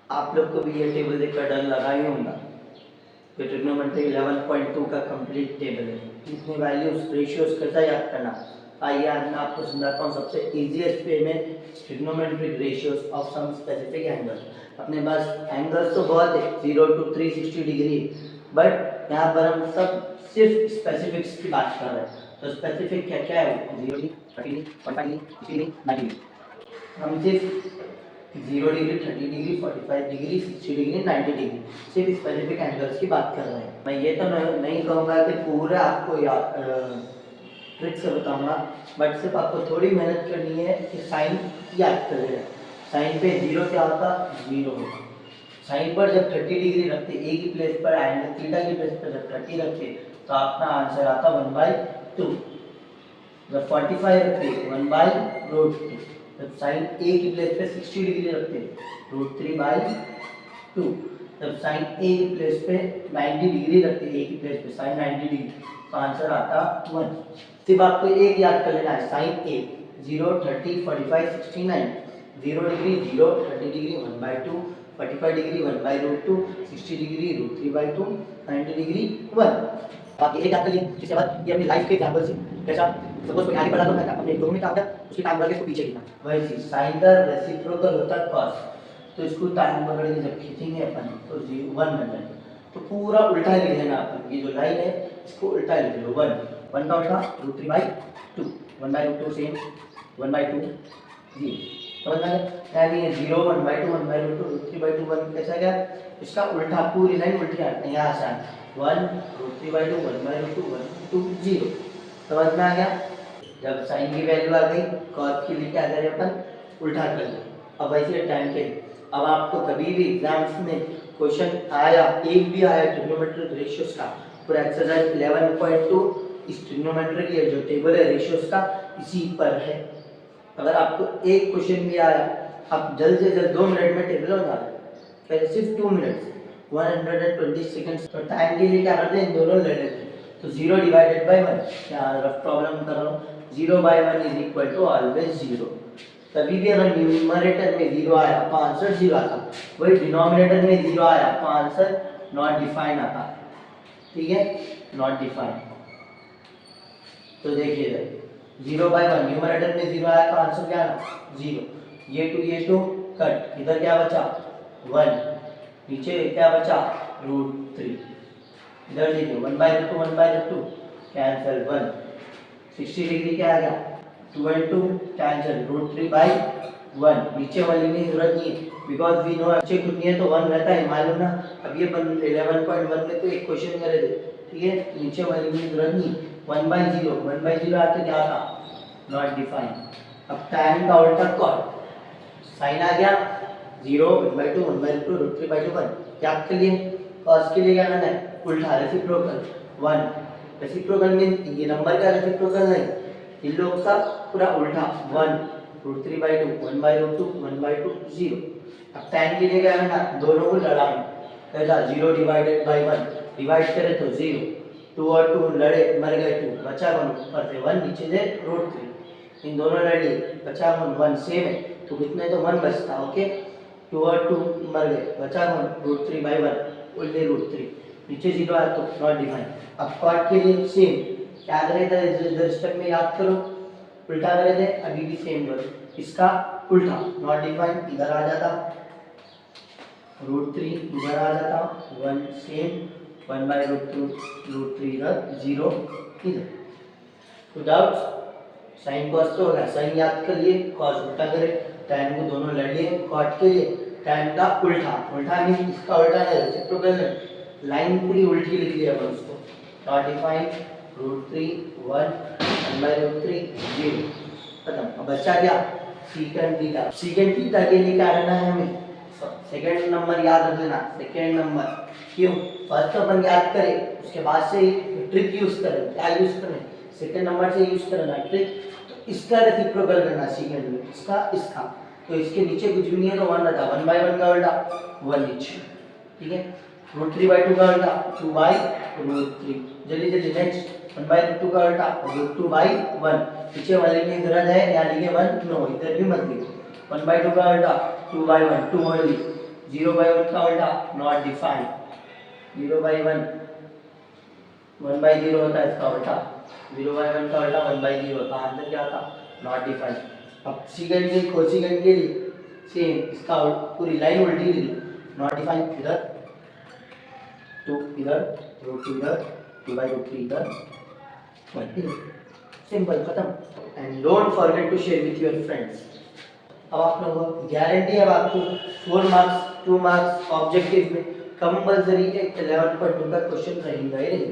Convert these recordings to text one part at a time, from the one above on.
आप लोग को भी ये टेबल देखकर डर लगा ही होगा। ये ट्रिग्नोमेट्री 11.2 का कंप्लीट टेबल है। इतनी वैल्यूज रेशियोज कैसा याद करना, आइए आज मैं आपको समझाता हूँ सबसे इजीएस्ट वे में trigonometric ratios of some specific angle. अपने पास एंगल्स तो बहुत है, 0 to 360 डिग्री, बट यहाँ पर हम सब सिर्फ स्पेसिफिक्स की बात कर रहे हैं। तो स्पेसिफिक क्या क्या है, 0 degree, 30 degree, 45 degree, 60 degree, 90 degree. हम सिर्फ 0 degree, 30 degree, 45 degree, 60 degree, 90 degree सिर्फ स्पेसिफिक एंगल्स की बात कर रहे हैं। मैं ये तो नहीं कहूँगा कि पूरा आपको ट्रिक से बताऊंगा, बट सिर्फ आपको थोड़ी मेहनत करनी है कि साइन याद कर लेना। साइन पे 0 क्या होता, 0 होता। साइन पर जब 30 डिग्री रखते एक ही प्लेस पर, एंगल थीटा की प्लेस पर जब 30 रखते तो अपना आंसर आता 1/2। जब 45 रखते 1/√2। जब साइन ए की प्लेस पे 60 डिग्री रखते √3/2। जब साइन ए की प्लेस पे 90 डिग्री रखते ए की प्लेस पे साइन 90 डिग्री, तो आंसर आता 1। सिर्फ आपको एक याद कर लेना है, साइन ए 0, 30, 45, 60, 90। 0 degree 0, 30 degree 1/2, 45 degree 1/√2, 60 degree √3/2, 90 degree 1। आप ये याद कर लिए। इसके बाद ये अपनी लाइफ के एग्जांपल से कैसा, सपोज कोई आगे बढ़ा तो मैं अपने 2 मिनट आता उसकी टाइम करके इसको पीछे खींचना, वही चीज साइन का रेसिप्रोकल होता है cos। तो इसको टाइम पकड़ के जब खींचेंगे अपन तो 1 बन जाएगा। तो पूरा उल्टा लिख लेना अपन, ये जो लाइन है इसको उल्टा लिख लो। 1 का उल्टा √3/2, 1/√2 सेम 1/2 0। समझ में यानी 0 1/2 1/√2 √3/2 1 कैसा गया, इसका उल्टा पूरी लाइन उल्टी आ गई। यहाँ से 1 √3/2 1/√2 1 2 0। समझ में आ गया। जब साइन की वैल्यू आ गई cos के लिए क्या करें अपन, उल्टा कर लें। अब वैसे टाइम के अब आपको कभी भी एग्जाम्स में क्वेश्चन आया, एक भी आया ट्रिग्नोमेट्रिक रेशियोज का, पूरा एक्सरसाइज 11.2 इस ट्रिग्नोमेट्रिक ये जो टेबल है रेशियोज का इसी पर है। अगर आपको एक क्वेश्चन भी आया, आप जल्द से जल्द 2 मिनट में टेबल बना लें, सिर्फ 2 मिनट 120 सेकंड्स। तो टाइम के लिए क्या करते हैं, इन दोनों ले लेते हैं। तो 0 डिवाइडेड बाय 1, यहाँ रफ प्रॉब्लम कर रहा हूँ, 0/1 इज इक्वल टू ऑलवेज 0। कभी भी अगर न्यूमरेटर में 0 आया तो आंसर 0 आता, वही डिनोमिनेटर में 0 आया तो आंसर नॉट डिफाइंड आता। ठीक है, नॉट डिफाइंड। तो देखिए 0/1 न्यूमरेटर में 0 आया तो आंसर क्या आया 0। ये 2 कट, इधर क्या बचा 1, नीचे क्या बचा √3। इधर देखिए 1/√2 1/√2 कैंसिल 1। 60 डिग्री क्या आ गया 2/2 कैंसिल √3/1। नीचे वाली में जरूरत नहीं है बिकॉज वी नो अच्छे कुछ नहीं है तो 1 रहता है, मालूम ना। अब ये 11.1 में तो एक क्वेश्चन करे थे, ठीक है, नीचे वाली में जरूरत नहीं। 1/0 आते क्या था नॉट डिफाइंड। अब tan का उल्टा cot, साइन आ गया 0 1/2 1/2 √3/2 1। क्या के लिए cos के लिए क्या करना है, उल्टा रेसिप्रोकल 1। रेसिप्रोकल मींस ये नंबर का रेसिप्रोकल नहीं, इन लोग का पूरा उल्टा 1 √3/2 1/√2 1/2 0। अब tan के लिए क्या करना, दोनों को लड़ाना, कैसा 0 डिवाइडेड बाय 1, डिवाइड करें तो 0, 2 और 2 लड़े मर गए 2, बचा कौन, ऊपर से 1 नीचे से √3। इन दोनों लड़ लिए, बचा कौन 1 सेम है तो कितने तो 1 बचता। ओके, 2 और 2 मर गए, बचा कौन √3/1 उल्टे √3, नीचे 0 आया तो नॉट डिफाइंड। अब cot के लिए सेम, क्या करे थे इधर स्टेप में याद करो, उल्टा करे थे, अभी भी सेम करो, इसका उल्टा नॉट डिफाइंड इधर आ जाता, √3 इधर आ जाता, 1 सेम 1/√2 √3 इधर 0 इधर। तो डाउट्स, साइन cos तो होगा, साइन याद कर लिए, cos उल्टा करे, tan को दोनों लड़ लिए। cot के लिए tan का उल्टा, उल्टा मीन इसका उल्टा है रेसिप्रोकल है, लाइन पूरी उल्टी लिख लिया अपन उसको, नॉट डिफाइंड √3 1 1/√3 0 खत्म। अब बच्चा क्या सीकेंड थीटा। सीकेंड थीटा के लिए क्या करना है हमें, सेकंड नंबर याद रख लेना, सेकंड नंबर क्यों, फर्स्ट तो अपन याद करें उसके बाद से ट्रिक यूज करें। क्या यूज करें, सेकंड नंबर से यूज करना ट्रिक। तो इसका रेसिप्रोकल करना सेकंड में, इसका तो इसके नीचे कुछ भी नहीं है तो 1 रहता, 1/1 का उल्टा 1 नीचे, ठीक है, √3/2 का उल्टा 2/√3। जल्दी जल्दी नेक्स्ट 1/2 का उल्टा √2/1, पीछे वाले की जरूरत है, यहाँ लिखे 1 नो, इधर भी मत लिखो। 1/2 का उल्टा 2/1 2 ओनली, 0/1 का उल्टा नॉट डिफाइंड, 0/1 1/0 होता है, इसका उल्टा 0/1 का उल्टा 1/0 होता है, आंसर क्या था, नॉट डिफाइंड। अब सेकंड की कोसेकेंड के लिए सेम, इसका पूरी लाइन उल्टी ली, नॉट डिफाइंड इधर 2 इधर, √2 इधर, 2/√3 इधर, 1 इधर, सिंपल खत्म। And don't forget to share with your friends. अब आप लोगों को गारंटी है, अब आपको 4 मार्क्स 2 मार्क्स ऑब्जेक्टिव में कंपल्सरी एक 11.2 का क्वेश्चन रहेगा ही नहीं।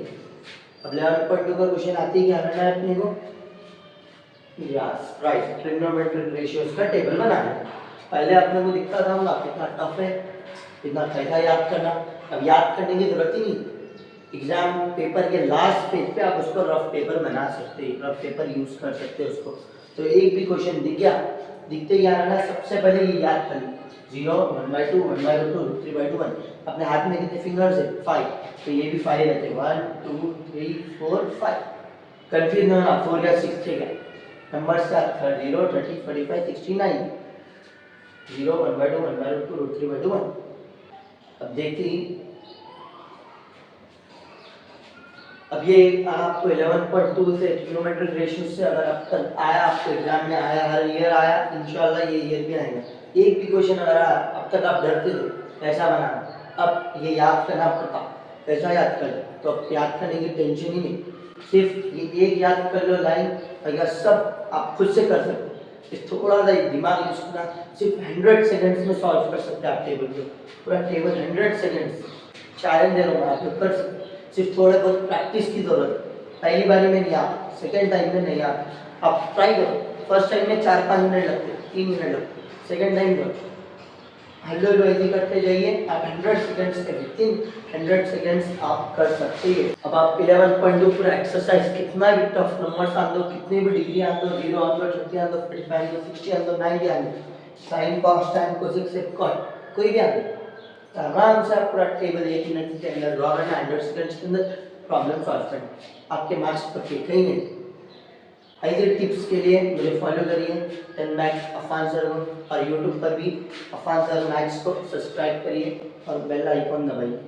अब 11.2 का क्वेश्चन आती है, क्या करना है अपने को, यस राइट, ट्रिग्नोमेट्रिक रेशियोज का टेबल बनाना है। पहले अपने को दिखता था होगा कितना टफ है, कितना कैसा याद करना। अब याद करने की जरूरत ही नहीं, एग्जाम पेपर के लास्ट पेज पे आप उसको रफ पेपर बना सकते हैं, रफ पेपर यूज कर सकते हैं उसको। तो एक भी क्वेश्चन दिख गया, दिखते क्या करना, सबसे पहले ये याद कर ली, 0 1/2 1/2 3/2 1। अपने हाथ में कितने फिंगर्स है, 5, तो ये भी 5 रहते, 1 2 3 4 5। कंफ्यूज नहीं होना, 4 या 6 थे क्या नंबर से, 0 30 45 69, 0 1/2 1/2 3/2 1। अब देखिए, अब ये आपको 11.2 से ट्रिग्नोमेट्रिक रेशियो से अगर अब तक आया, आपको एग्जाम में आया, हर ईयर आया, इंशाल्लाह ये ईयर भी आएगा। एक भी क्वेश्चन अगर आया, अब तक आप डरते थे कैसा बनाना, अब ये याद करना पड़ता, कैसा याद कर, तो अब याद करने की टेंशन ही नहीं, सिर्फ ये एक याद कर लो लाइन, अगर सब आप खुद से कर सकते हो। इस थोड़ा सा दिमाग यूज करना, सिर्फ 100 सेकेंड्स में सॉल्व कर सकते हैं आप टेबल को, पूरा टेबल 100 सेकेंड्स चैलेंज दे रहा हूँ, आप कर सकते, सिर्फ थोड़े बहुत प्रैक्टिस की जरूरत है। पहली बारी में नहीं आता, सेकेंड टाइम में नहीं आता, आप ट्राई करो। फर्स्ट टाइम में 4-5 मिनट लगते, 3 मिनट लगते, सेकेंड टाइम में हेलो ऐसे करते जाइए, आप 100 सेकेंड्स के विथिन 100 सेकेंड्स आप कर सकते हैं। अब आप 11.2 पूरा एक्सरसाइज, कितना भी टफ नंबर आन दो, कितनी भी डिग्री आन दो, 0 आन दो, 30 आन दो, 45 आन दो, 60 आन दो, 90 आन दो, sine cos tan cosec sec cot कोई भी आन दो, आराम से आप पूरा टेबल 1 मिनट के अंदर ड्रॉ करना, 100 सेकेंड्स के अंदर प्रॉब्लम सॉल्व करना, आपके मार्क्स पक्के कहीं नहीं। ऐसे टिप्स के लिए मुझे फॉलो करिए 10 मैथ्स अफान सर को, और यूट्यूब पर भी अफान सर मैथ्स को सब्सक्राइब करिए और बेल आइकॉन दबाइए।